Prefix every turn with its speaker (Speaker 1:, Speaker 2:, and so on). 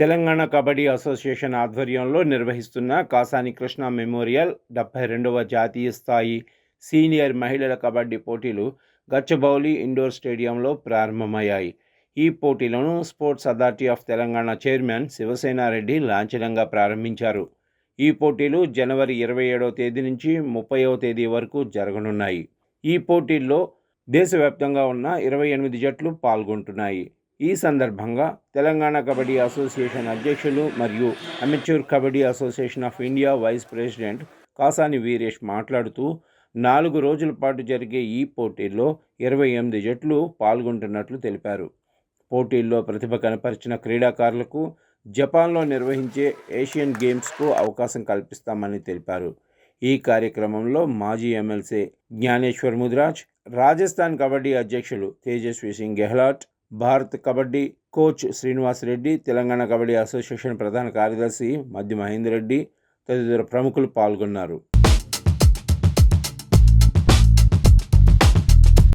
Speaker 1: Telangana kabaddi association ఆధ్వర్యంలో నిర్వహిస్తున్న Kasani Krishna memorial 72వ జాతీయ స్థాయి సీనియర్ మహిళల కబడ్డీ పోటీలు గచ్చిబౌలి ఇండోర్ స్టేడియంలో ప్రారంభమయ్యాయి. ఈ పోటీలను sports authority of Telangana chairman Shiva Sena Reddy లాంఛనంగా ప్రారంభించారు. ఈ పోటీలు జనవరి 27వ తేదీ నుంచి 30వ తేదీ వరకు జరగనున్నాయి. ఈ పోటీల్లో దేశవ్యాప్తంగా ఉన్న 28 జట్లు పాల్గొంటున్నాయి. ఈ సందర్భంగా తెలంగాణ కబడ్డీ అసోసియేషన్ అధ్యక్షులు మరియు amateur kabaddi association of India vice president Kasani Veeresh మాట్లాడుతూ 4 రోజుల పాటు జరిగే ఈ పోటీల్లో 28 జట్లు పాల్గొంటున్నట్లు తెలిపారు. పోటీల్లో ప్రతిభ కనపరిచిన క్రీడాకారులకు జపాన్లో నిర్వహించే ఏషియన్ గేమ్స్కు అవకాశం కల్పిస్తామని తెలిపారు. ఈ కార్యక్రమంలో మాజీ ఎమ్మెల్సీ జ్ఞానేశ్వర్ ముదిరాజ్, రాజస్థాన్ కబడ్డీ అధ్యక్షులు తేజస్వి సింగ్ గెహ్లాట్, భారత్ కబడ్డీ కోచ్ శ్రీనివాస్ రెడ్డి, తెలంగాణ కబడ్డీ అసోసియేషన్ ప్రధాన కార్యదర్శి మద్ది మహేందర్ రెడ్డి తదితర ప్రముఖులు పాల్గొన్నారు.